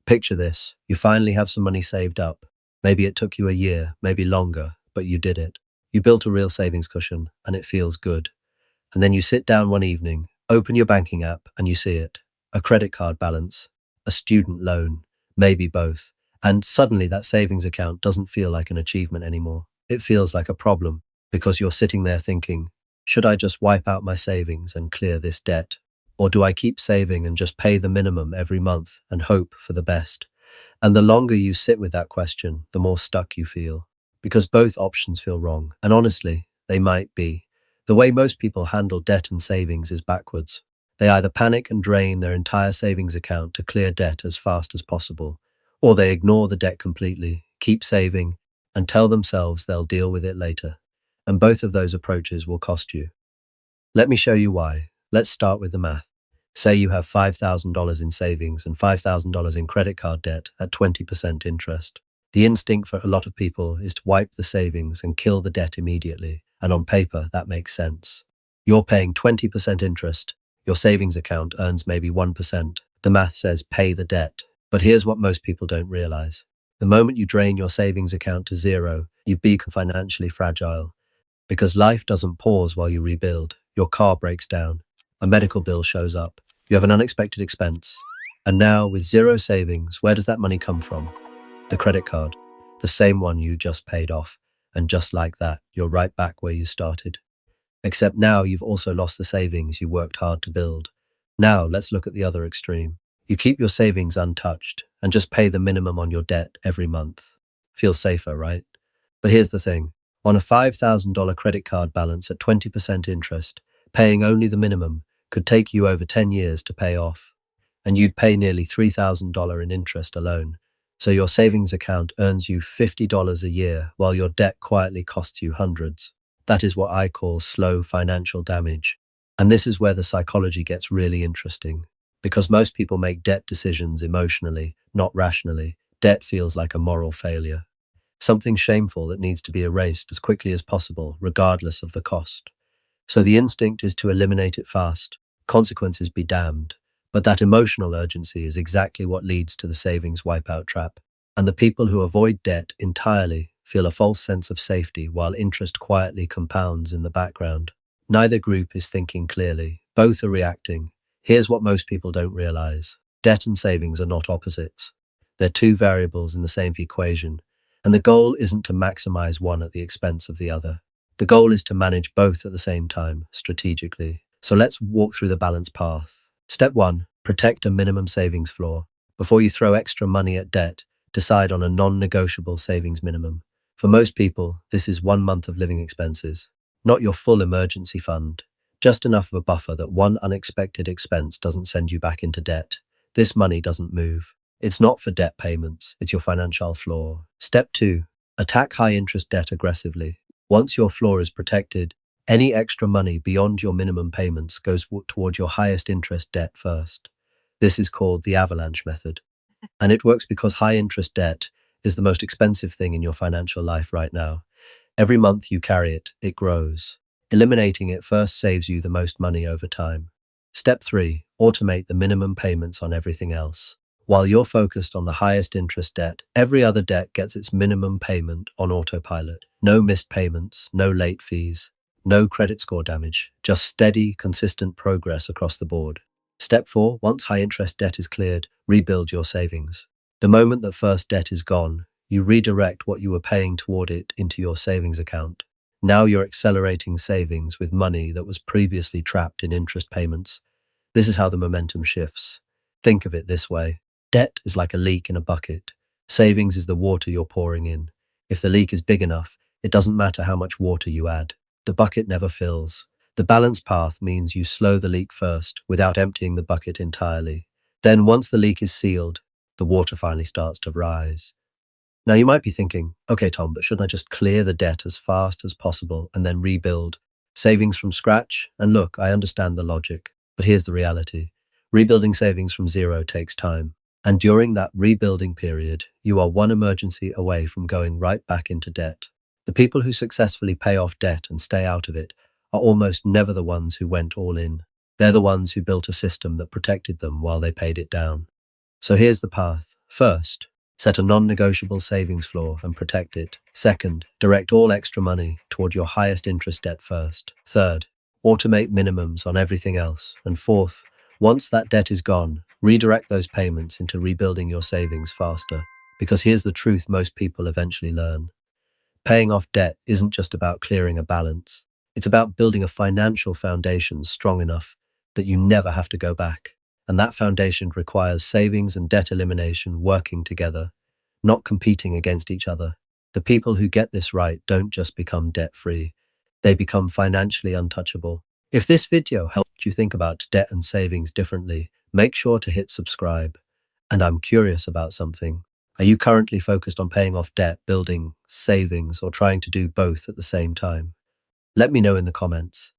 Picture this. You finally have some money saved up. Maybe it took you a year, maybe longer, but you did it. You built a real savings cushion, and it feels good. And then you sit down one evening, open your banking app, and you see it. A credit card balance, a student loan, maybe both. And suddenly that savings account doesn't feel like an achievement anymore. It feels like a problem because you're sitting there thinking, should I just wipe out my savings and clear this debt? Or do I keep saving and just pay the minimum every month and hope for the best? And the longer you sit with that question, the more stuck you feel. Because both options feel wrong. And honestly, they might be. The way most people handle debt and savings is backwards. They either panic and drain their entire savings account to clear debt as fast as possible, or they ignore the debt completely, keep saving, and tell themselves they'll deal with it later. And both of those approaches will cost you. Let me show you why. Let's start with the math. Say you have $5,000 in savings and $5,000 in credit card debt at 20% interest. The instinct for a lot of people is to wipe the savings and kill the debt immediately. And on paper, that makes sense. You're paying 20% interest. Your savings account earns maybe 1%. The math says pay the debt. But here's what most people don't realize. The moment you drain your savings account to zero, you become financially fragile. Because life doesn't pause while you rebuild. Your car breaks down. A medical bill shows up. You have an unexpected expense. And now, with zero savings, where does that money come from? The credit card. The same one you just paid off. And just like that, you're right back where you started. Except now you've also lost the savings you worked hard to build. Now, let's look at the other extreme. You keep your savings untouched and just pay the minimum on your debt every month. Feels safer, right? But here's the thing. On a $5,000 credit card balance at 20% interest, paying only the minimum could take you over 10 years to pay off. And you'd pay nearly $3,000 in interest alone. So your savings account earns you $50 a year while your debt quietly costs you hundreds. That is what I call slow financial damage. And this is where the psychology gets really interesting. Because most people make debt decisions emotionally, not rationally. Debt feels like a moral failure. Something shameful that needs to be erased as quickly as possible, regardless of the cost. So the instinct is to eliminate it fast. Consequences be damned. But that emotional urgency is exactly what leads to the savings wipeout trap. And the people who avoid debt entirely feel a false sense of safety while interest quietly compounds in the background. Neither group is thinking clearly. Both are reacting. Here's what most people don't realize. Debt and savings are not opposites. They're two variables in the same equation. And the goal isn't to maximize one at the expense of the other. The goal is to manage both at the same time, strategically. So let's walk through the balance path. Step 1. Protect a minimum savings floor. Before you throw extra money at debt, decide on a non-negotiable savings minimum. For most people, this is 1 month of living expenses. Not your full emergency fund. Just enough of a buffer that one unexpected expense doesn't send you back into debt. This money doesn't move. It's not for debt payments, it's your financial floor. Step 2. Attack high-interest debt aggressively. Once your floor is protected, any extra money beyond your minimum payments goes toward your highest interest debt first. This is called the avalanche method. And it works because high-interest debt is the most expensive thing in your financial life right now. Every month you carry it, it grows. Eliminating it first saves you the most money over time. Step 3. Automate the minimum payments on everything else. While you're focused on the highest interest debt, every other debt gets its minimum payment on autopilot. No missed payments, no late fees, no credit score damage, just steady, consistent progress across the board. Step 4. Once high interest debt is cleared, rebuild your savings. The moment that first debt is gone, you redirect what you were paying toward it into your savings account. Now you're accelerating savings with money that was previously trapped in interest payments. This is how the momentum shifts. Think of it this way. Debt is like a leak in a bucket. Savings is the water you're pouring in. If the leak is big enough, it doesn't matter how much water you add. The bucket never fills. The balance path means you slow the leak first without emptying the bucket entirely. Then once the leak is sealed, the water finally starts to rise. Now you might be thinking, okay, Tom, but shouldn't I just clear the debt as fast as possible and then rebuild savings from scratch? And look, I understand the logic, but here's the reality. Rebuilding savings from zero takes time. And during that rebuilding period, you are one emergency away from going right back into debt. The people who successfully pay off debt and stay out of it are almost never the ones who went all in. They're the ones who built a system that protected them while they paid it down. So here's the path. First, set a non-negotiable savings floor and protect it. Second, direct all extra money toward your highest interest debt first. Third, automate minimums on everything else. And fourth, once that debt is gone, redirect those payments into rebuilding your savings faster. Because here's the truth most people eventually learn. Paying off debt isn't just about clearing a balance. It's about building a financial foundation strong enough that you never have to go back. And that foundation requires savings and debt elimination working together, not competing against each other. The people who get this right don't just become debt-free, they become financially untouchable. If this video helped you think about debt and savings differently, make sure to hit subscribe. And I'm curious about something. Are you currently focused on paying off debt, building savings, or trying to do both at the same time? Let me know in the comments.